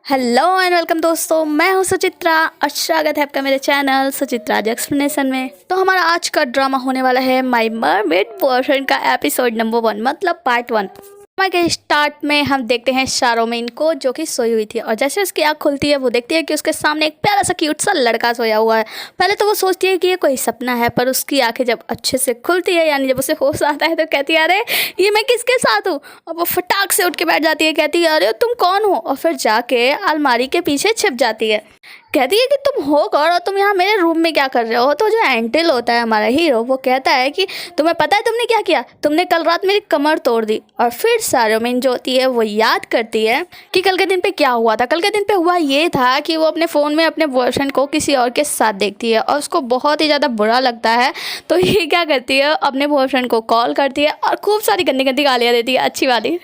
Hello and welcome दोस्तों, मैं हूं सुचित्रा और स्वागत है आपका मेरे चैनल सुचित्रा एक्सप्लेनेशन में। तो हमारा आज का ड्रामा होने वाला है माय मरमेड बॉयफ्रेंड का एपिसोड नंबर 1 मतलब पार्ट 1। के स्टार्ट में हम देखते हैं शारोमीन को जो कि सोई हुई थी और जैसे उसकी आँख खुलती है वो देखती है कि उसके सामने एक प्यारा सा क्यूट सा लड़का सोया हुआ है। पहले तो वो सोचती है कि ये कोई सपना है, पर उसकी आंखें जब अच्छे से खुलती है यानी जब उसे होश आता है तो कहती है अरे ये मैं किसके साथ हूँ। और वो फटाक से उठ के बैठ जाती है, कहती है अरे तुम कौन हो, और फिर जाके अलमारी के पीछे छिप जाती है। कहती है कि तुम हो कौन और तुम यहाँ मेरे रूम में क्या कर रहे हो। तो जो एंटिल होता है हमारा हीरो वो कहता है कि तुम्हें पता है तुमने क्या किया, तुमने कल रात मेरी कमर तोड़ दी। और फिर शारोमीन जो होती है वो याद करती है कि कल के दिन पे क्या हुआ था। कल के दिन पे हुआ ये था कि वो अपने फ़ोन में अपने बॉयफ्रेंड को किसी और के साथ देखती है और उसको बहुत ही ज़्यादा बुरा लगता है। तो ये क्या करती है, अपने बॉयफ्रेंड को कॉल करती है और खूब सारी गंदी गंदी गालियाँ देती है, अच्छी वाली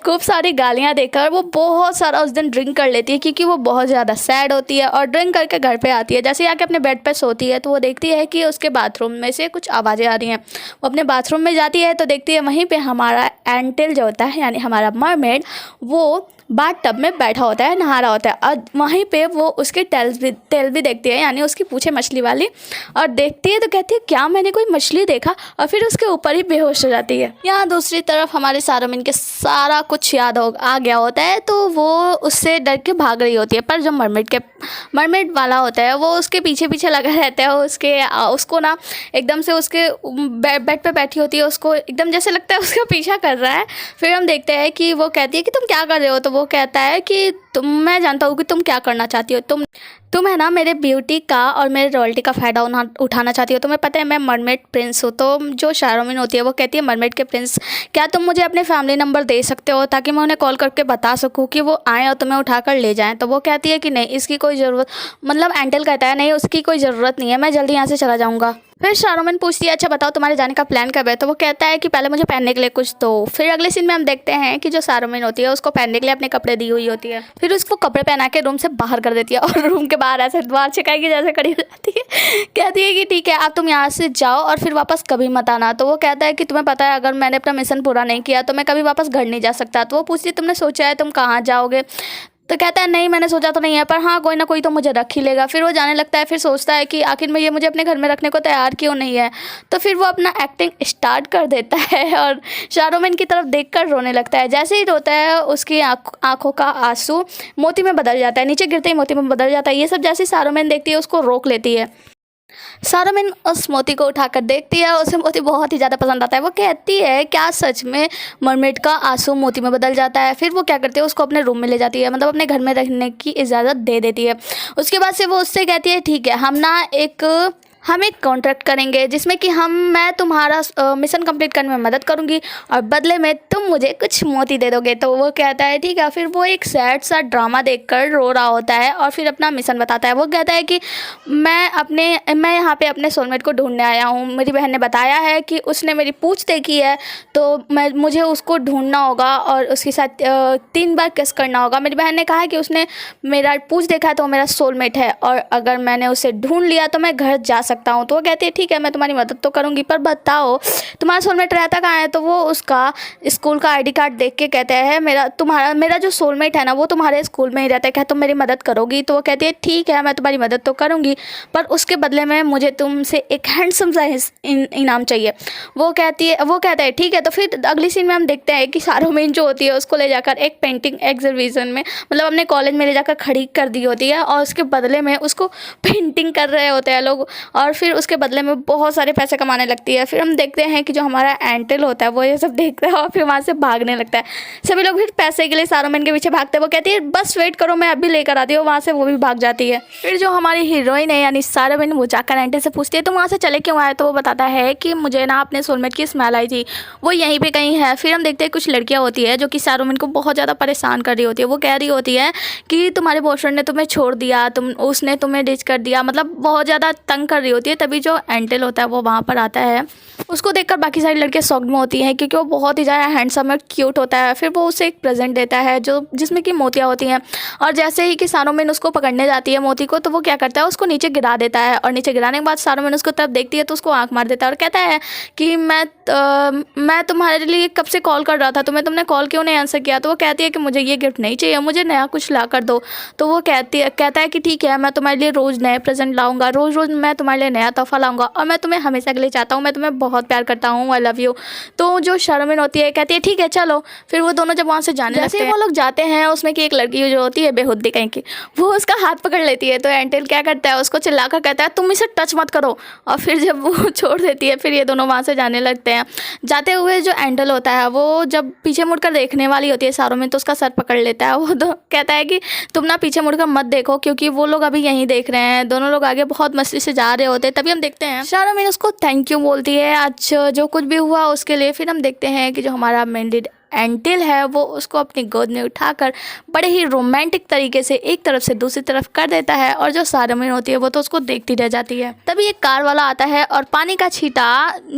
खूब सारी गालियाँ देकर वो बहुत सारा उस दिन ड्रिंक कर लेती है क्योंकि वो बहुत ज़्यादा सैड होती है। और ड्रिंक करके घर पे आती है, जैसे आके अपने बेड पे सोती है तो वो देखती है कि उसके बाथरूम में से कुछ आवाज़ें आ रही हैं। वो अपने बाथरूम में जाती है तो देखती है वहीं पे हमारा एंटिल जो होता है यानी हमारा मरमेड वो बाथ टब में बैठा होता है, नहा रहा होता है। और वहीं पे वो उसके तेल भी देखती है यानी उसकी पूछे मछली वाली, और देखती है तो कहती है क्या मैंने कोई मछली देखा, और फिर उसके ऊपर ही बेहोश हो जाती है। यहाँ दूसरी तरफ हमारे शारोमीन के सारा कुछ याद आ गया होता है तो वो उससे डर के भाग रही होती है, पर जो मरमेड वाला होता है वो उसके पीछे पीछे लगा रहता है। उसको ना एकदम से उसके बेड पे बैठी होती है, उसको एकदम जैसे लगता है उसका पीछा कर रहा है। फिर हम देखते हैं कि वो कहती है कि तुम क्या कर रहे हो, तो वो कहता है कि मैं जानता हूँ कि तुम क्या करना चाहती हो, तुम है ना मेरे ब्यूटी का और मेरे रॉयल्टी का फ़ायदा उठाना चाहती हो। तुम्हें पता है मैं मरमेड प्रिंस हूँ। तो जो शारोमीन होती है वो कहती है मरमेड के प्रिंस क्या तुम मुझे अपने फैमिली नंबर दे सकते हो ताकि मैं उन्हें कॉल करके बता सकूँ कि वो आएँ और तुम्हें उठाकर ले जाएँ। तो वो कहती है कि नहीं इसकी कोई ज़रूरत, मतलब एंटल कहता है नहीं उसकी कोई ज़रूरत नहीं है, मैं जल्दी यहाँ से चला जाऊँगा। फिर शारोमीन पूछती है अच्छा बताओ तुम्हारे जाने का प्लान कब है। तो वो कहता है कि पहले मुझे पहनने के लिए कुछ दो। फिर अगले सीन में हम देखते हैं कि जो शारोमीन होती है उसको पहनने के लिए अपने कपड़े दी हुई होती है, फिर उसको कपड़े पहना के रूम से बाहर कर देती है और रूम के बाहर ऐसे द्वार छिकाएगी जैसे खड़ी हो जाती है। कहती है कि ठीक है अब तुम यहाँ से जाओ और फिर वापस कभी मत आना। तो वो कहता है कि तुम्हें पता है अगर मैंने अपना मिशन पूरा नहीं किया तो मैं कभी वापस घर नहीं जा सकता। तो वो पूछती है तुमने सोचा है तुम कहाँ जाओगे। तो कहता है नहीं मैंने सोचा तो नहीं है, पर हाँ कोई ना कोई तो मुझे रख ही लेगा। फिर वो जाने लगता है, फिर सोचता है कि आखिर में ये मुझे अपने घर में रखने को तैयार क्यों नहीं है। तो फिर वो अपना एक्टिंग स्टार्ट कर देता है और शारोमीन की तरफ देखकर रोने लगता है। जैसे ही रोता है उसकी आंखों का आंसू मोती में बदल जाता है, नीचे गिरते ही मोती में बदल जाता है। ये सब जैसे शारोमीन देखती है उसको रोक लेती है। शारोमीन उस मोती को उठाकर देखती है, उसे मोती बहुत ही ज़्यादा पसंद आता है। वो कहती है क्या सच में मरमेड का आंसू मोती में बदल जाता है। फिर वो क्या करती है उसको अपने रूम में ले जाती है, मतलब अपने घर में रहने की इजाज़त दे देती है। उसके बाद से वो उससे कहती है ठीक है हम एक कॉन्ट्रैक्ट करेंगे जिसमें कि मैं तुम्हारा मिशन कंप्लीट करने में मदद करूंगी और बदले में तुम मुझे कुछ मोती दे दोगे। तो वो कहता है ठीक है। फिर वो एक सैड सा ड्रामा देखकर रो रहा होता है और फिर अपना मिशन बताता है। वो कहता है कि मैं यहाँ पे अपने सोलमेट को ढूंढने आया हूँ। मेरी बहन ने बताया है कि उसने मेरी पूछ देखी है तो मुझे उसको ढूंढना होगा और उसके साथ 3 बार किस करना होगा। मेरी बहन ने कहा है कि उसने मेरा पूछ देखा है तो वो मेरा सोलमेट है और अगर मैंने उसे ढूंढ लिया तो मैं घर जा सकता हूँ। तो वो कहती है ठीक है मैं तुम्हारी मदद तो करूँगी, पर बताओ तुम्हारा सोलमेट रहता कहाँ है। तो वो उसका स्कूल का आईडी कार्ड देख के कहते हैं मेरा जो सोलमेट है ना वो तुम्हारे स्कूल में ही रहता है, क्या तुम मेरी मदद करोगी। तो वो कहती है ठीक है मैं तुम्हारी मदद तो करूँगी, पर उसके बदले में मुझे तुमसे एक हैंडसम सा इनाम चाहिए। वो कहता है ठीक है। तो फिर अगली सीन में हम देखते हैं कि शारोमीन जो होती है उसको ले जाकर एक पेंटिंग एग्जीबिशन में, मतलब अपने कॉलेज में ले जाकर खड़ी कर दी होती है और उसके बदले में उसको पेंटिंग कर रहे होते हैं लोग और फिर उसके बदले में बहुत सारे पैसे कमाने लगती है। फिर हम देखते हैं कि जो हमारा एंटल होता है वो ये सब देखता है और फिर वहाँ से भागने लगता है। सभी लोग फिर पैसे के लिए शारोमीन के पीछे भागते हैं। वो कहती है बस वेट करो मैं अभी लेकर आती हूँ। वहाँ से वो भी भाग जाती है। फिर जो हमारी हीरोइन है यानी शारोमीन वो जाकर एंटल से पूछती है तुम वहाँ से चले क्यों आए। तो वो बताता है कि मुझे ना अपने सोलमेट की स्मेल आई थी, वो यहीं पर कहीं है। फिर हम देखते हैं कुछ लड़कियाँ होती है जो कि शारोमीन को बहुत ज़्यादा परेशान कर रही होती है। वो कह रही होती है कि तुम्हारे बॉयफ्रेंड ने तुम्हें छोड़ दिया, उसने तुम्हें डिच कर दिया, मतलब बहुत ज़्यादा तंग कर रही होती है। तभी जो एंटल होता है वो वहाँ पर आता है। उसको देखकर बाकी सारी लड़कियां शॉक्ड में होती हैं क्योंकि वो बहुत ही ज़्यादा हैंडसम और क्यूट होता है। फिर वो उसे एक प्रेजेंट देता है जो जिसमें कि मोतियाँ होती हैं, और जैसे ही कि सारोमिन उसको पकड़ने जाती है मोती को, तो वो क्या करता है उसको नीचे गिरा देता है, और नीचे गिराने के बाद सारोमिन उसको तरफ देखती है तो उसको आंख मार देता है और कहता है कि मैं तुम्हारे लिए कब से कॉल कर रहा था, तुमने कॉल क्यों नहीं आंसर किया। तो वो कहती है कि मुझे ये गिफ्ट नहीं चाहिए, मुझे नया कुछ ला कर दो। तो वो कहता है कि ठीक है, मैं तुम्हारे लिए रोज़ नए प्रेजेंट लाऊंगा, रोज़ रोज़ मैं तुम्हारे लिए नया तोहफा लाऊंगा, और मैं तुम्हें हमेशा के लिए चाहता हूँ, मैं तुम्हें बहुत प्यार करता हूँ, आई लव यू। तो जो शारोमिन होती है कहती है ठीक है चलो। फिर वो दोनों जब वहाँ से जाने लगते हैं, वो लोग जाते हैं, उसमें कि एक लड़की जो होती है बेहुदी कहीं की, वो उसका हाथ पकड़ लेती है। तो एंटेल क्या करता है उसको चिल्लाकर कहता है तुम इसे टच मत करो, और फिर जब वो छोड़ देती है फिर ये दोनों वहाँ से जाने लगते हैं। जाते हुए जो एंटेल होता है वो जब पीछे मुड़कर देखने वाली होती है शारोमिन, तो उसका सर पकड़ लेता है। वो तो कहता है कि तुम ना पीछे मुड़कर मत देखो, क्योंकि वो लोग अभी यहीं देख रहे हैं। दोनों लोग आगे बहुत मस्ती से जा रहे होते हैं। तभी हम देखते हैं शारोमिन उसको थैंक यू बोलती है आज जो कुछ भी हुआ उसके लिए। फिर हम देखते हैं कि जो हमारा मेन लीड एंटेल है वो उसको अपनी गोद में उठाकर बड़े ही रोमांटिक तरीके से एक तरफ से दूसरी तरफ कर देता है, और जो शारोमिन होती है वो तो उसको देखती रह जाती है। तभी एक कार वाला आता है और पानी का छींटा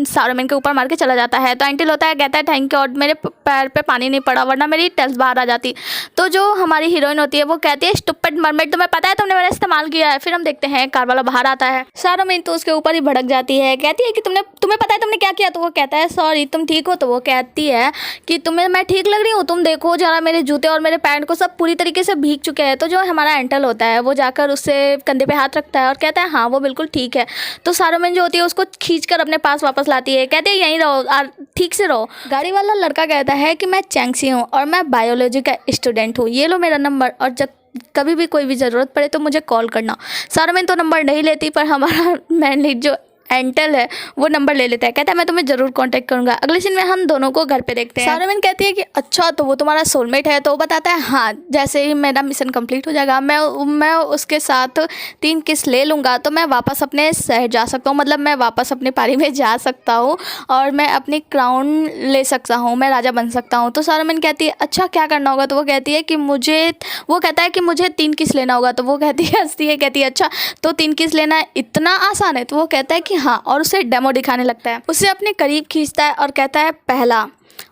शारोमिन के ऊपर मार के चला जाता है। तो एंटेल होता है कहता है थैंक यू, और मेरे पैर पे पानी नहीं पड़ा वरना मेरी टेल्स बाहर आ जाती। तो जो हमारी हीरोइन होती है वो कहती है स्टूपिड मरमेड, तुम्हें पता है तुमने मेरा इस्तेमाल किया है। फिर हम देखते हैं कार वाला बाहर आता है, शारोमिन तो उसके ऊपर ही भड़क जाती है, कहती है कि तुम्हें पता है तुमने क्या किया। तो वो कहता है सॉरी तुम ठीक हो। तो वो कहती है कि तुम्हें मैं ठीक लग रही हूँ, तुम देखो जरा मेरे जूते और मेरे पैंट को सब पूरी तरीके से भीग चुके हैं। तो जो हमारा एंटेल होता है वो जाकर उससे कंधे पे हाथ रखता है और कहता है हाँ वो बिल्कुल ठीक है। तो शारोमिन जो होती है उसको खींचकर अपने पास वापस लाती है, कहते हैं यहीं रहो, ठीक से रहो। गाड़ी वाला लड़का कहता है कि मैं चैंक्सी हूँ और मैं बायोलॉजी का स्टूडेंट हूँ, ये लो मेरा नंबर, और जब कभी भी कोई भी ज़रूरत पड़े तो मुझे कॉल करना। शारोमिन तो नंबर नहीं लेती, पर हमारा मैन लीड जो एंटेल है वो नंबर ले लेता है, कहता है मैं तुम्हें जरूर कांटेक्ट करूंगा। अगले सीन में हम दोनों को घर पे देखते हैं। शारोमिन कहती है कि अच्छा तो वो तुम्हारा सोलमेट है। तो वो बताता है हाँ, जैसे ही मेरा मिशन कंप्लीट हो जाएगा मैं उसके साथ 3 किस ले लूँगा तो मैं वापस अपने शहर जा सकता हूँ, मतलब मैं वापस अपने पारी में जा सकता हूँ और मैं अपनी क्राउन ले सकता हूँ, मैं राजा बन सकता हूँ। तो शारोमिन कहती है अच्छा क्या करना होगा। तो वो कहती है कि वो कहता है कि मुझे 3 किस लेना होगा। तो वो कहती है हंसती है, कहती है अच्छा तो 3 किस लेना इतना आसान है। तो वो कहता है कि हाँ, और उसे डेमो दिखाने लगता है, उसे अपने करीब खींचता है और कहता है पहला।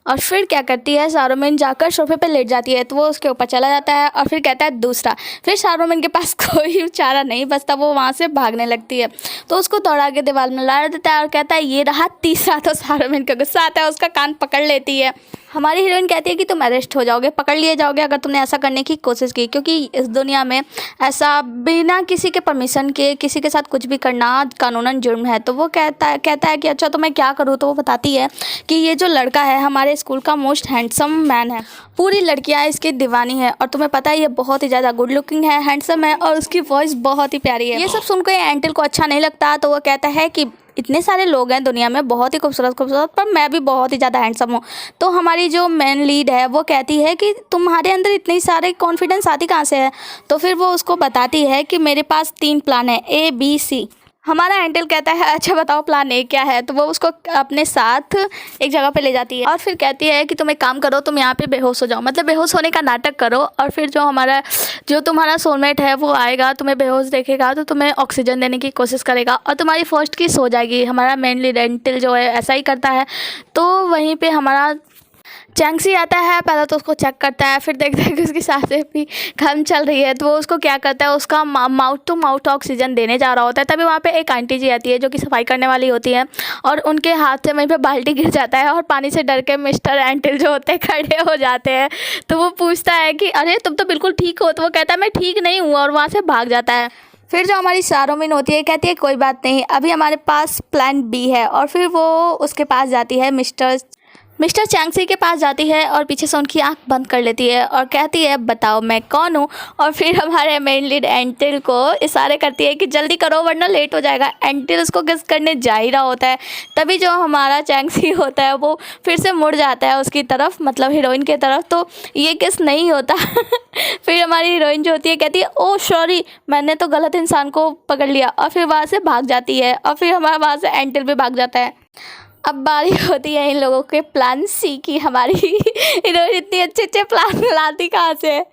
और फिर क्या करती है शारोमिन जाकर सोफे पे लेट जाती है, तो वो उसके ऊपर चला जाता है और फिर कहता है दूसरा। फिर शारोमिन के पास कोई चारा नहीं बचता, वो वहाँ से भागने लगती है, तो उसको दौड़ा के दीवार में लड़ा देता है और कहता है ये रहा तीसरा। तो शारोमिन को गुस्सा आता है, उसका कान पकड़ लेती है। हमारी हीरोइन कहती है कि तुम अरेस्ट हो जाओगे, पकड़ लिए जाओगे अगर तुमने ऐसा करने की कोशिश की, क्योंकि इस दुनिया में ऐसा बिना किसी के परमिशन के किसी के साथ कुछ भी करना कानूनन जुर्म है। तो वो कहता है कि अच्छा तो मैं क्या करूँ। तो वो बताती है कि ये जो लड़का है हमारे स्कूल का मोस्ट हैंडसम मैन है, पूरी लड़कियाँ इसकी दीवानी है, और तुम्हें पता है ये बहुत ही ज़्यादा गुड लुकिंग है, हैंडसम है और उसकी वॉइस बहुत ही प्यारी है। ये सब सुनकर एंटेल को अच्छा नहीं लगता, तो वो कहता है कि इतने सारे लोग हैं दुनिया में बहुत ही खूबसूरत, पर मैं भी बहुत ही ज़्यादा हैंडसम हूँ। तो हमारी जो मेन लीड है वो कहती है कि तुम्हारे अंदर इतनी सारे कॉन्फिडेंस आती कहाँ से है। तो फिर वो उसको बताती है कि मेरे पास 3 प्लान है, ABC। हमारा एंटेल कहता है अच्छा बताओ प्लान ए क्या है। तो वो उसको अपने साथ एक जगह पे ले जाती है और फिर कहती है कि तुम एक काम करो, तुम यहाँ पे बेहोश हो जाओ, मतलब बेहोश होने का नाटक करो, और फिर जो तुम्हारा सोलमेट है वो आएगा, तुम्हें बेहोश देखेगा तो तुम्हें ऑक्सीजन देने की कोशिश करेगा और तुम्हारी फर्स्ट किस हो जाएगी। हमारा मेन लीड एंटेल जो है ऐसा ही करता है। तो वहीं पर हमारा चैंक्सी आता है, पहले तो उसको चेक करता है, फिर देखता है कि उसकी सांसें भी कम चल रही है, तो वो उसको क्या करता है उसका माउथ टू माउथ ऑक्सीजन देने जा रहा होता है। तभी वहाँ पे एक आंटी जी आती है जो कि सफाई करने वाली होती है, और उनके हाथ से वहीं पे बाल्टी गिर जाता है और पानी से डर के मिस्टर एंटेल जो होते हैं खड़े हो जाते हैं। तो वो पूछता है कि अरे तुम तो बिल्कुल ठीक हो। तो वो कहता है मैं ठीक नहीं हूँ, और वहाँ से भाग जाता है। फिर जो हमारी शारोमिन होती है कहती है कोई बात नहीं, अभी हमारे पास प्लान B है, और फिर वो उसके पास जाती है, मिस्टर चैंक्सी के पास जाती है और पीछे से उनकी आंख बंद कर लेती है और कहती है बताओ मैं कौन हूँ। और फिर हमारे मेन लीड एंटेल को इशारे करती है कि जल्दी करो वरना लेट हो जाएगा। एंटेल उसको किस करने जा ही रहा होता है, तभी जो हमारा चैंक्सी होता है वो फिर से मुड़ जाता है उसकी तरफ, मतलब हीरोइन की तरफ, तो ये किस नहीं होता। फिर हमारी हीरोइन जो होती है कहती है ओह सॉरी मैंने तो गलत इंसान को पकड़ लिया, और फिर वहाँ से भाग जाती है, और फिर हमारा वहाँ से एंटेल भी भाग जाता है। अब बारी होती है इन लोगों के प्लान सी की। हमारी हीरोइन इतने अच्छे अच्छे प्लान लाती कहाँ से है।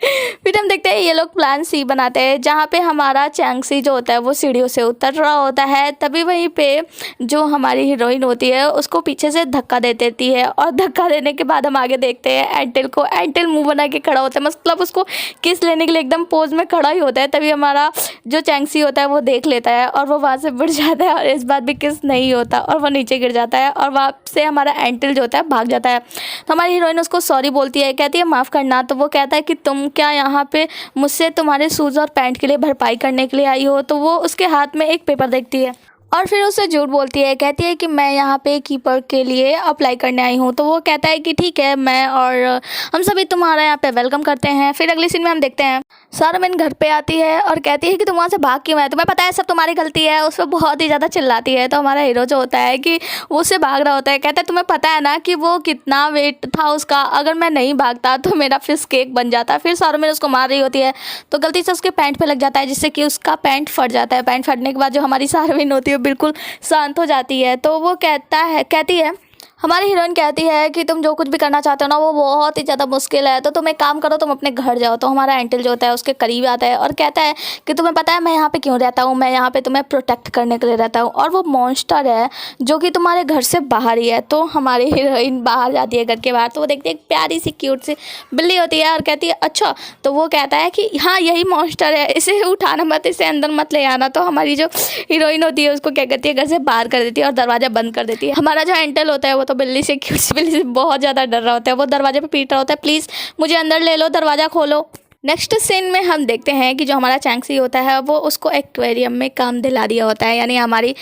फिर हम देखते हैं ये लोग प्लान सी बनाते हैं, जहाँ पे हमारा चैंगसी जो होता है वो सीढ़ियों से उतर रहा होता है। तभी वहीं पे जो हमारी हीरोइन होती है उसको पीछे से धक्का दे देती है, और धक्का देने के बाद हम आगे देखते हैं एंटल को। एंटल मुंह बना के खड़ा होता है, मतलब उसको किस लेने के लिए एकदम पोज में खड़ा ही होता है। तभी हमारा जो चैंगसी होता है वो देख लेता है और वो वहाँ से बढ़ जाता है, और इस बार भी किस नहीं होता और वो नीचे गिर जाता है, और वहाँ से हमारा एंटल जो होता है भाग जाता है। तो हमारी हीरोइन उसको सॉरी बोलती है, कहती है माफ़ करना। तो वो कहता है कि तुम क्या यहाँ पे मुझसे तुम्हारे शूज़ और पैंट के लिए भरपाई करने के लिए आई हो। तो वो उसके हाथ में एक पेपर देखती है और फिर उससे झूठ बोलती है, कहती है कि मैं यहाँ पे कीपर के लिए अप्लाई करने आई हूँ। तो वो कहता है कि ठीक है, मैं और हम सभी तुम्हारा यहाँ पे वेलकम करते हैं। फिर अगली सीन में हम देखते हैं सारोमिन घर पे आती है और कहती है कि तुम वहाँ से भाग क्यों आए, तुम्हें पता है सब तुम्हारी गलती है। उस पर बहुत ही ज़्यादा चिल्लाती है। तो हमारा हीरो जो होता है कि वो उससे भाग रहा होता है, कहता है तुम्हें पता है ना कि वो कितना वेट था उसका, अगर मैं नहीं भागता तो मेरा फिश केक बन जाता। फिर सारोमिन उसको मार रही होती है तो गलती से उसके पैंट पे लग जाता है, जिससे कि उसका पैंट फट जाता है। पैंट फटने के बाद जो हमारी सारोमिन होती है बिल्कुल शांत हो जाती है। तो वो कहती है हमारी हीरोइन कहती है कि तुम जो कुछ भी करना चाहते हो ना वो बहुत ही ज़्यादा मुश्किल है, तो तुम एक काम करो, तुम अपने घर जाओ। तो हमारा एंटल जो होता है उसके करीब आता है और कहता है कि तुम्हें पता है मैं यहाँ पे क्यों रहता हूँ, मैं यहाँ पे तुम्हें प्रोटेक्ट करने के लिए रहता हूँ, और वो मॉन्स्टर है जो कि तुम्हारे घर से बाहर ही है। तो हमारी हीरोइन बाहर जाती है घर के बाहर, तो वो देखती है एक प्यारी सी क्यूट सी बिल्ली होती है और कहती है अच्छा। तो वो कहता है कि हाँ यही मॉन्स्टर है, इसे उठाना मत, इसे अंदर मत ले आना। तो हमारी जो हीरोइन होती है उसको क्या करती है, घर से बाहर कर देती है और दरवाज़ा बंद कर देती है। हमारा जो एंटल होता है वो तो बिल्ली से बहुत ज़्यादा डर रहा होता है, वो दरवाजे पे पीट रहा होता है, प्लीज़ मुझे अंदर ले लो, दरवाज़ा खोलो। नेक्स्ट सीन में हम देखते हैं कि जो हमारा चैंगसी होता है वो उसको एक्वेरियम में काम दिला दिया होता है, यानी हमारी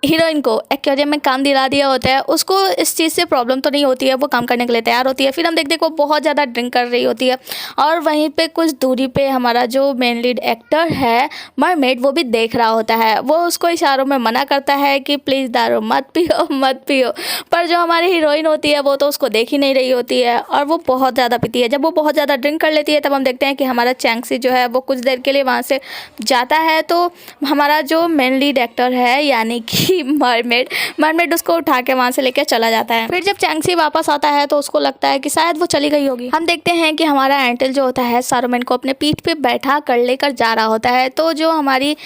हीरोइन को एक्वेरियम में काम दिला दिया होता है। उसको इस चीज़ से प्रॉब्लम तो नहीं होती है, वो काम करने के लिए तैयार होती है। फिर हम देखते हैं कि वो बहुत ज़्यादा ड्रिंक कर रही होती है, और वहीं पे कुछ दूरी पे हमारा जो मेन लीड एक्टर है मरमेड वो भी देख रहा होता है। वो उसको इशारों में मना करता है कि प्लीज़ दारू मत पियो मत पियो, पर जो हमारी हीरोइन होती है वो तो उसको देख ही नहीं रही होती है और वो बहुत ज़्यादा पीती है। जब वो बहुत ज़्यादा ड्रिंक कर लेती है तब हम देखते हैं कि हमारा चैंगसी जो है वो कुछ देर के लिए वहाँ से जाता है। तो हमारा जो मेन लीड एक्टर है यानी कि मरमेड उसको उठा के वहाँ से लेकर चला जाता है। फिर जब चैंगसी वापस आता है तो उसको लगता है कि शायद वो चली गई होगी। हम देखते हैं कि हमारा एंटल जो होता है सारोमिन को अपने पीठ पे बैठा कर लेकर जा रहा होता है। तो जो हमारी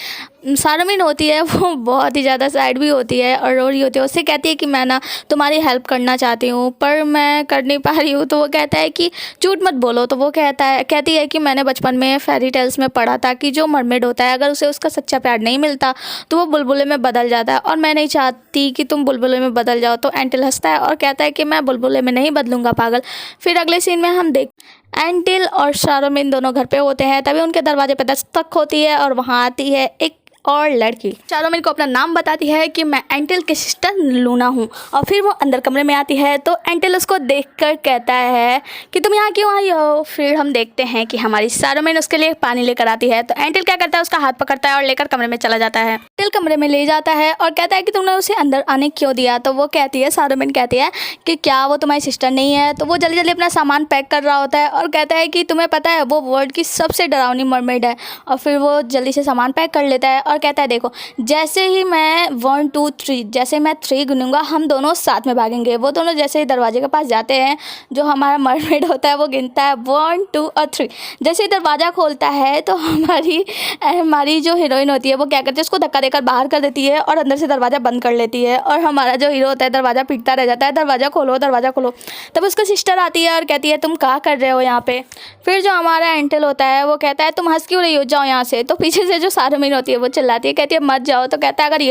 सारोमिन होती है वो बहुत ही ज़्यादा सैड भी होती है और रो रही होती है। उससे कहती है कि मैं ना तुम्हारी हेल्प करना चाहती हूँ पर मैं कर नहीं पा रही हूँ। तो वो कहता है कि झूठ मत बोलो। तो वो कहती है कि मैंने बचपन में फेरी टेल्स में पढ़ा था कि जो मरमेड होता है अगर उसे उसका सच्चा प्यार नहीं मिलता तो वो बुलबुले में बदल जाता है, और मैं नहीं चाहती कि तुम बुलबुले में बदल जाओ। तो एंटल हंसता है और कहता है कि मैं बुलबुले में नहीं बदलूंगा पागल। फिर अगले सीन में हम एंटल और सारोमिन दोनों घर पे होते हैं। तभी उनके दरवाजे पे दस्तक होती है और वहाँ आती है एक और लड़की। सारोमिन को अपना नाम बताती है कि मैं एंटल की सिस्टर लूना हूँ, और फिर वो अंदर कमरे में आती है। तो एंटल उसको देखकर कहता है कि तुम यहाँ क्यों आई हो। फिर हम देखते हैं कि हमारी सारोमिन उसके लिए पानी लेकर आती है। तो एंटल क्या करता है, उसका हाथ पकड़ता है और लेकर कमरे में चला जाता है। एंटल कमरे में ले जाता है और कहता है कि तुमने उसे अंदर आने क्यों दिया। तो वो कहती है, सारोमिन कहती है कि क्या वो तुम्हारी सिस्टर नहीं है। तो वो जल्दी जल्दी अपना सामान पैक कर रहा होता है और कहता है कि तुम्हें पता है वो वर्ल्ड की सबसे डरावनी मरमेड है। और फिर वो जल्दी से सामान पैक कर लेता है और कहता है देखो जैसे ही मैं 1 2 3 जैसे मैं 3 गिनूंगा हम दोनों साथ में भागेंगे। वो दोनों जैसे ही दरवाजे के पास जाते हैं, जो हमारा मरमेड होता है वो गिनता है 1 2 और 3। जैसे ही दरवाज़ा खोलता है तो हमारी जो हीरोइन होती है वो क्या करती है, उसको धक्का देकर बाहर कर देती है और अंदर से दरवाज़ा बंद कर लेती है। और हमारा जो हीरो होता है दरवाज़ा पीटता रह जाता है, दरवाज़ा खोलो दरवाज़ा खोलो। तब उसकी सिस्टर आती है और कहती है तुम क्या कर रहे हो यहाँ पे। फिर जो हमारा एंटल होता है वो कहता है तुम हंस क्यों रही हो, जाओ यहाँ से। तो पीछे से जो सारोमिन होती है वो चिल्लाती है, कहती है मत जाओ। तो कहता है अगर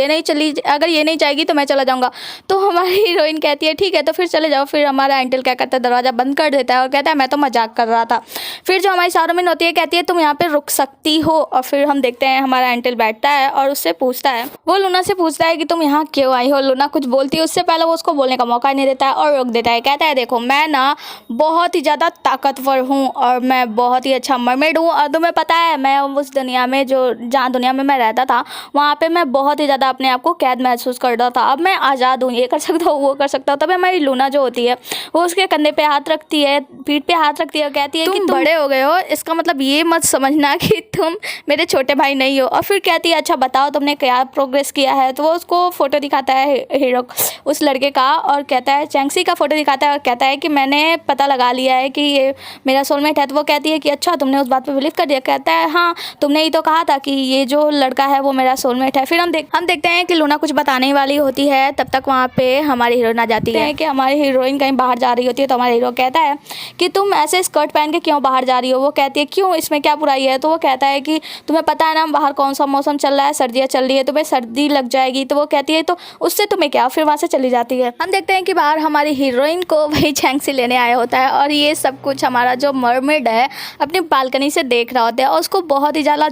ये नहीं जाएगी तो मैं चला जाऊँगा। तो हमारी हीरोइन कहती है ठीक है तो फिर चले जाओ। फिर हमारा एंटल क्या करता है, दरवाज़ा बंद कर देता है और कहता है मैं तो मजाक कर रहा था। फिर जो हमारी सारोमिन होती है कहती है तुम यहाँ पे रुक सकती हो। और फिर हम देखते हैं हमारा एंटल बैठता है और उससे पूछता है, वो लूना से पूछता है कि तुम यहाँ क्यों आई हो। लूना कुछ बोलती है, उससे पहले वो उसको बोलने का मौका नहीं देता है और रोक देता है। कहता है देखो मैं ना बहुत ही ज़्यादा ताकतवर हूँ और मैं बहुत ही अच्छा मरमेड हूँ, और तुम्हें पता है मैं उस दुनिया में जहाँ दुनिया में मैं रहता था वहाँ पे मैं बहुत ही ज़्यादा अपने आप को कैद महसूस कर रहा था। अब मैं आज़ाद हूँ, ये कर सकता हूँ, वो कर सकता हूँ। तभी हमारी लूना जो होती है वो उसके कंधे पे हाथ रखती है, पीठ पे हाथ रखती है और कहती है कि तुम बड़े हो गए हो, इसका मतलब ये मत समझना कि तुम मेरे छोटे भाई नहीं हो। और फिर कहती है अच्छा बताओ तुमने क्या प्रोग्रेस किया है। तो वो उसको फ़ोटो दिखाता है हीरो उस लड़के का और कहता है चैंक्सी का फ़ोटो दिखाता है और कहता है कि मैंने पता लगा लिया है कि ये मेरा सोलमेट है। तो वो कहती है कि अच्छा तुमने उस बात पे बिलीव कर दिया। कहता है हाँ तुमने ही तो कहा था कि ये जो लड़का है वो मेरा सोलमेट है। फिर हम देखते हैं कि लूना कुछ बताने वाली होती है, तब तक वहाँ पे हमारी हीरोइन आ जाती है कि हमारी हीरोइन कहीं बाहर जा रही होती है। तो हमारा हीरो कहता है कि तुम ऐसे स्कर्ट पहन के क्यों बाहर जा रही हो। वो कहती है क्यों, इसमें क्या बुराई है। तो वो कहता है कि तुम्हें पता है ना बाहर कौन सा मौसम चल रहा है, सर्दियाँ चल रही है, तुम्हें सर्दी लग जाएगी। तो वो कहती है तो उससे तुम्हें क्या, फिर वहाँ से चली जाती है। हम देखते हैं कि बाहर हमारी हीरोइन को वही चैंक्सी लेने आया होता है और ये सब कुछ हमारा जो मरमेड है अपनी बालकनी से देख रहा होता है और उसको बहुत ही ज़्यादा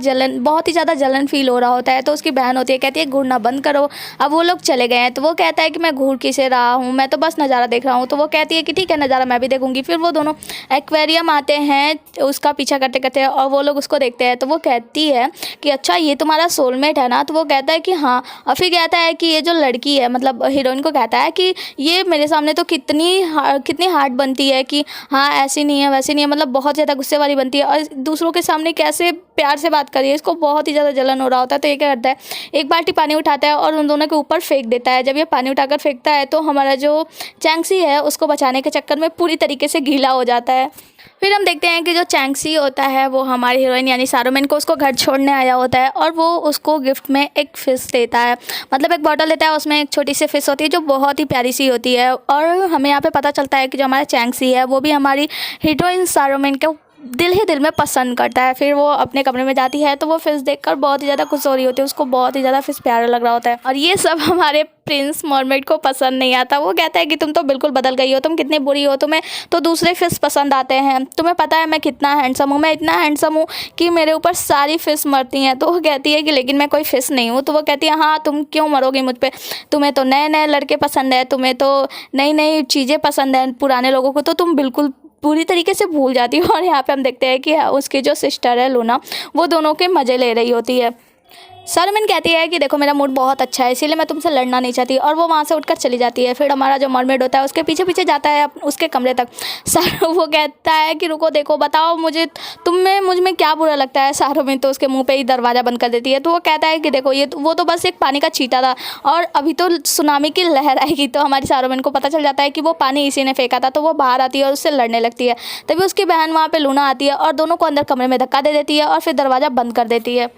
जलन फील हो रहा होता है। तो उसकी बहन होती है, कहती है घूरना बंद करो। अब वो लोग चले गए हैं। तो वो कहता है कि मैं घूर किसे रहा हूँ, मैं तो बस नज़ारा देख रहा हूँ। तो वो कहती है कि ठीक है नज़ारा मैं भी देखूंगी। फिर वो दोनों एक्वेरियम आते हैं उसका पीछा करते करते और वो लोग उसको देखते हैं। तो वो कहती है कि अच्छा ये तुम्हारा सोलमेट है ना। तो वो कहता है कि हाँ। और फिर कहता है कि ये जो लड़की है मतलब हीरोइन को कहता है कि ये मेरे सामने तो कितनी हार्ड बनती है कि हाँ ऐसी नहीं है वैसी नहीं है, मतलब बहुत ज़्यादा गुस्से वाली बनती है और दूसरों के सामने कैसे प्यार से बात करिए। इसको बहुत ही ज़्यादा जलन हो रहा होता है। तो ये क्या करता है एक बाल्टी पानी उठाता है और उन दोनों के ऊपर फेंक देता है। जब ये पानी उठाकर फेंकता है तो हमारा जो चैंक्सी है उसको बचाने के चक्कर में पूरी तरीके से गीला हो जाता है। फिर हम देखते हैं कि जो चैंक्सी होता है वो हमारी हीरोइन यानी सारोमेन को उसको घर छोड़ने आया होता है और वो उसको गिफ्ट में एक फ़िश देता है, मतलब एक बॉटल देता है, उसमें एक छोटी सी फ़िश होती है जो बहुत ही प्यारी सी होती है। और हमें यहाँ पे पता चलता है कि जो हमारा चैंक्सी है वो भी हमारी हीरोइन सारोमेन को दिल ही दिल में पसंद करता है। फिर वो अपने कमरे में जाती है तो वो फिश देखकर बहुत ही ज़्यादा खुश हो रही होती है, उसको बहुत ही ज़्यादा फिश प्यारा लग रहा होता है। और ये सब हमारे प्रिंस मरमेड को पसंद नहीं आता। वो कहता है कि तुम तो बिल्कुल बदल गई हो, तुम कितनी बुरी हो, तुम्हें तो दूसरे फिश पसंद आते हैं, तुम्हें पता है मैं कितना हैंडसम हूँ, मैं इतना हैंडसम हूँ कि मेरे ऊपर सारी फिश मरती हैं। तो वो कहती है कि लेकिन मैं कोई फिश नहीं हूँ। तो वो कहती है हाँ तुम क्यों मरोगी मुझ पर, तुम्हें तो नए नए लड़के पसंद है, तुम्हें तो नई नई चीज़ें पसंद हैं, पुराने लोगों को तो तुम बिल्कुल पूरी तरीके से भूल जाती हो। और यहाँ पे हम देखते हैं कि उसकी जो सिस्टर है लूना वो दोनों के मज़े ले रही होती है। सारोमेन कहती है कि देखो मेरा मूड बहुत अच्छा है इसीलिए मैं तुमसे लड़ना नहीं चाहती और वो वहाँ से उठकर चली जाती है। फिर हमारा जो मरमेड होता है उसके पीछे पीछे जाता है उसके कमरे तक। वो कहता है कि रुको देखो बताओ मुझे मुझ में क्या बुरा लगता है। सारोमेन तो उसके मुंह पे ही दरवाज़ा बंद कर देती है। तो वो कहता है कि देखो वो तो बस एक पानी का छींटा था और अभी तो सुनामी की लहर आएगी। तो हमारी सारोमेन को पता चल जाता है कि वो पानी इसी ने फेंका था। तो वो बाहर आती है और उससे लड़ने लगती है। तभी उसकी बहन वहाँ पर लूना आती है और दोनों को अंदर कमरे में धक्का दे देती है और फिर दरवाज़ा बंद कर देती है।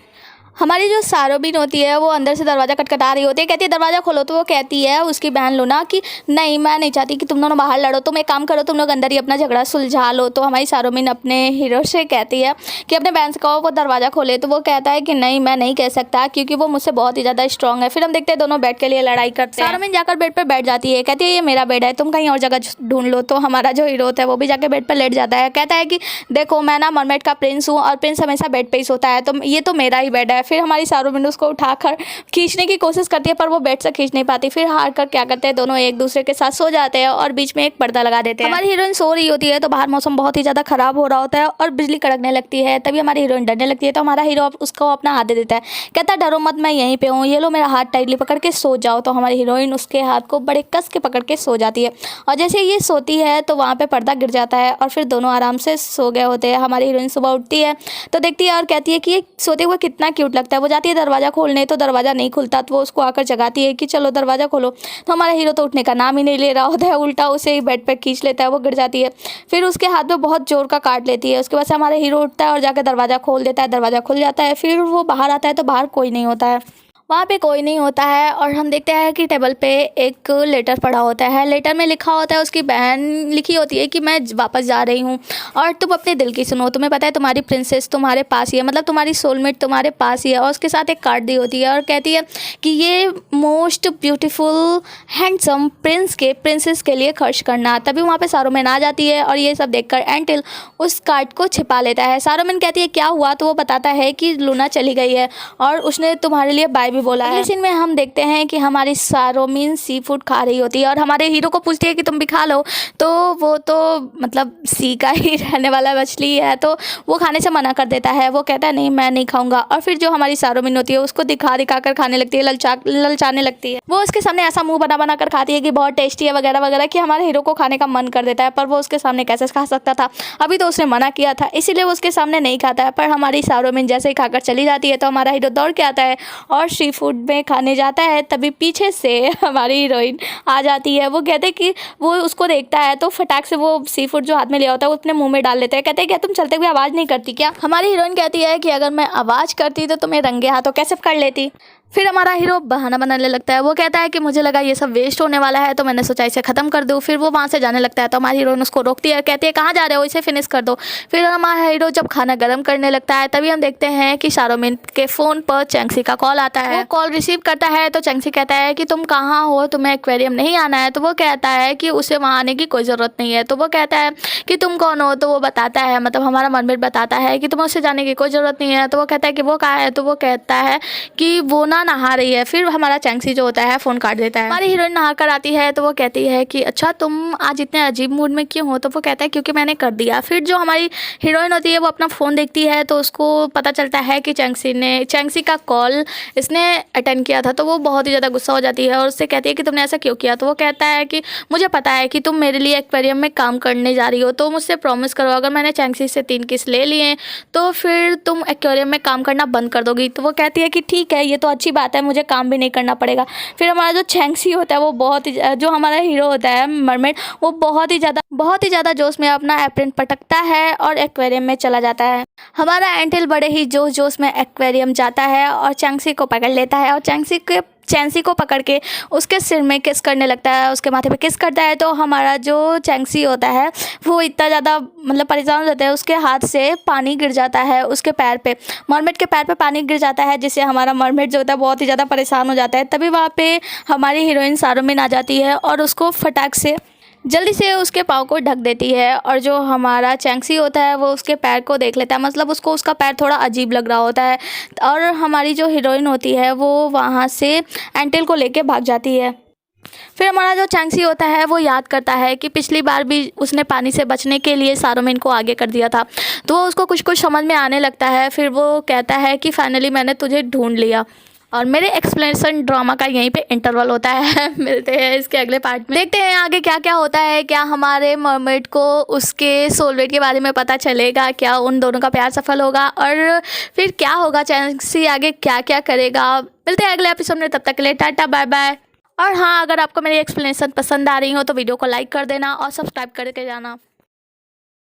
हमारी जो सारोबिन होती है वो अंदर से दरवाज़ा खटखटा रही होती है, कहती है दरवाज़ा खोलो। तो वो कहती है उसकी बहन लूना कि नहीं मैं नहीं चाहती कि तुम दोनों बाहर लड़ो, तुम एक काम करो तुम लोग अंदर ही अपना झगड़ा सुलझा लो। तो हमारी सारोबिन अपने हीरो से कहती है कि अपने बहन से कहो वो दरवाज़ा खोले। तो वो कहता है कि नहीं मैं नहीं कह सकता क्योंकि वो मुझसे बहुत ही ज़्यादा स्ट्रॉन्ग है। फिर हम देखते हैं दोनों बेड के लिए लड़ाई करते हैं। सारोबिन जाकर बेड पर बैठ जाती है, कहती है ये मेरा बेड है, तुम कहीं और जगह ढूंढ लो। तो हमारा जो हीरो होता है वो भी जाकर बेड पर लेट जाता है, कहता है कि देखो मैं ना मरमेड का प्रिंस हूँ और प्रिंस हमेशा बेड पर ही सोता है, तो ये तो मेरा ही बेड है। फिर हमारी सारोबिन उसको उठाकर खींचने की कोशिश करती है पर वो बेड से खींच नहीं पाती। फिर हार कर क्या करते हैं दोनों एक दूसरे के साथ सो जाते हैं और बीच में एक पर्दा लगा देते हैं। हमारी हीरोइन सो रही होती है तो बाहर मौसम बहुत ही ज़्यादा खराब हो रहा होता है और बिजली कड़कने लगती है। तभी हमारी हीरोइन डरने लगती है। तो हमारा हीरो उसको अपना हाथ दे देता है, कहता है डरो मत मैं यहीं पे हूँ, ये लो मेरा हाथ टाइटली पकड़ के सो जाओ। तो हमारी हीरोइन उसके हाथ को बड़े कस के पकड़ के सो जाती है और जैसे ये सोती है तो वहाँ पे पर्दा गिर जाता है और फिर दोनों आराम से सो गए होते हैं। हमारी हीरोइन सुबह उठती है तो देखती है और कहती है कि ये सोते हुए कितना क्यूट लगता है। वो जाती है दरवाज़ा खोलने तो दरवाज़ा नहीं खुलता। तो वो उसको आकर जगाती है कि चलो दरवाज़ा खोलो। तो हमारा हीरो तो उठने का नाम ही नहीं ले रहा होता है, उल्टा उसे ही बेड पे खींच लेता है, वो गिर जाती है। फिर उसके हाथ में बहुत जोर का काट लेती है। उसके बाद से हमारा हीरो उठता है और जाकर दरवाज़ा खोल देता है, दरवाज़ा खुल जाता है। फिर वो बाहर आता है तो बाहर कोई नहीं होता है, वहाँ पे कोई नहीं होता है और हम देखते हैं कि टेबल पे एक लेटर पड़ा होता है। लेटर में लिखा होता है, उसकी बहन लिखी होती है कि मैं वापस जा रही हूँ और तुम अपने दिल की सुनो, तुम्हें पता है तुम्हारी प्रिंसेस तुम्हारे पास ही है, मतलब तुम्हारी सोलमेट तुम्हारे पास ही है। और उसके साथ एक कार्ड दी होती है और कहती है कि ये मोस्ट ब्यूटीफुल हैंडसम प्रिंसेस के लिए खर्च करना। तभी वहाँ पे सारोमेन आ जाती है और ये सब देखकर एंटिल उस कार्ड को छिपा लेता है। सारोमेन कहती है क्या हुआ। तो वो बताता है कि लूना चली गई है और उसने तुम्हारे लिए बाय भी बोला है। सीन में हम देखते हैं कि हमारी सारोमिन सी फूड खा रही होती है और हमारे हीरो को पूछती है कि तुम भी खा लो, तो वो तो मतलब सी का ही रहने वाला मछली है, तो वो खाने से मना कर देता है। वो कहता है नहीं मैं नहीं खाऊंगा। और फिर जो हमारी सारोमिन होती है उसको दिखा कर खाने लगती है, ललचाने लगती है। वो उसके सामने ऐसा मुंह बना कर खाती है कि बहुत टेस्टी है वगैरह वगैरह, कि हमारे हीरो को खाने का मन कर देता है। पर वो उसके सामने कैसे खा सकता था, अभी तो उसने मना किया था, इसीलिए वो उसके सामने नहीं खाता है। पर हमारी सारोमिन जैसे ही खाकर चली जाती है तो हमारा हीरो दौड़ के आता है और सी फूड में खाने जाता है। तभी पीछे से हमारी हीरोइन आ जाती है। वो कहते हैं कि वो उसको देखता है तो फटाक से वो सी फूड जो हाथ में लिया होता है वो अपने मुंह में डाल लेते हैं। कहते हैं क्या तुम चलते हुए आवाज़ नहीं करती क्या? हमारी हीरोइन कहती है कि अगर मैं आवाज़ करती तो तुम्हें रंगे हाथों कैसे पकड़ लेती। फिर हमारा हीरो बहाना बनाने लगता है। वो कहता है कि मुझे लगा ये सब वेस्ट होने वाला है तो मैंने सोचा इसे ख़त्म कर दूँ। फिर वो वहाँ से जाने लगता है तो हमारी हीरोइन उसको रोकती है, कहती है कहाँ जा रहे हो, इसे फिनिश कर दो। फिर हमारा हीरो जब खाना गर्म करने लगता है तभी हम देखते हैं कि सारोमिन के फ़ोन पर चैंक्सी का कॉल आता है। वो कॉल रिसीव करता है तो चैंक्सी कहता है कि तुम कहाँ हो, तुम्हें एक्वेरियम नहीं आना है। तो वो कहता है कि उसे वहाँ आने की कोई ज़रूरत नहीं है। तो वो कहता है कि तुम कौन हो। तो वो बताता है, मतलब हमारा मरमेड बताता है कि तुम्हें उससे जाने की कोई ज़रूरत नहीं है। तो वो कहता है कि वो कहाँ है। तो वो कहता है कि वो ना नहा रही है। फिर हमारा चैंक्सी जो होता है फ़ोन काट देता है। हमारी हीरोइन नहा कर आती है तो वो कहती है कि अच्छा तुम आज इतने अजीब मूड में क्यों हो। तो वो कहता है क्योंकि मैंने कर दिया। फिर जो हमारी हीरोइन होती है वो अपना फ़ोन देखती है तो उसको पता चलता है कि चैंक्सी का कॉल इसने अटेंड किया था। तो वो बहुत ही ज़्यादा गुस्सा हो जाती है और उससे कहती है कि तुमने ऐसा क्यों किया। तो वो कहता है कि मुझे पता है कि तुम मेरे लिए एक्वेरियम में काम करने जा रही हो, तो मुझसे प्रॉमिस करो अगर मैंने चैंक्सी से 3 किस ले लिए तो फिर तुम एक्वेरियम में काम करना बंद कर दोगी। तो वो कहती है कि ठीक है ये तो अच्छी बात है, मुझे काम भी नहीं करना पड़ेगा। फिर हमारा जो चैंक्सी होता है वो बहुत ही जो हमारा हीरो होता है मरमेड, वो बहुत ही ज़्यादा जोश में अपना एप्रन पटकता है और एक्वेरियम में चला जाता है। हमारा एंटिल बड़े ही जोश में एक्वेरियम जाता है और चैंक्सी को पकड़ लेता है और चैंक्सी को पकड़ के उसके सिर में किस करने लगता है, उसके माथे पे किस करता है। तो हमारा जो चैंक्सी होता है वो इतना ज़्यादा मतलब परेशान हो जाता है, उसके हाथ से पानी गिर जाता है उसके पैर पे, मरमेड के पैर पे पानी गिर जाता है, जिससे हमारा मरमेड जो होता है बहुत ही ज़्यादा परेशान हो जाता है। तभी वहाँ पे हमारी हीरोइन सारोमिन आ जाती है और उसको फटाक से जल्दी से उसके पाँव को ढक देती है। और जो हमारा चैंक्सी होता है वो उसके पैर को देख लेता है, मतलब उसको उसका पैर थोड़ा अजीब लग रहा होता है। और हमारी जो हीरोइन होती है वो वहाँ से एंटिल को लेके भाग जाती है। फिर हमारा जो चैंक्सी होता है वो याद करता है कि पिछली बार भी उसने पानी से बचने के लिए सारोमिन को आगे कर दिया था, तो उसको कुछ समझ में आने लगता है। फिर वो कहता है कि फाइनली मैंने तुझे ढूंढ लिया। और मेरे एक्सप्लेनेशन ड्रामा का यहीं पे इंटरवल होता है। मिलते हैं इसके अगले पार्ट में, देखते हैं आगे क्या क्या होता है। क्या हमारे मरमेड को उसके सोलमेट के बारे में पता चलेगा, क्या उन दोनों का प्यार सफल होगा और फिर क्या होगा, चैंक्सी आगे क्या क्या करेगा। मिलते हैं अगले एपिसोड में, तब तक के लिए टाटा बाय बाय। और हाँ, अगर आपको मेरी एक्सप्लेनेशन पसंद आ रही हो तो वीडियो को लाइक कर देना और सब्सक्राइब करके जाना।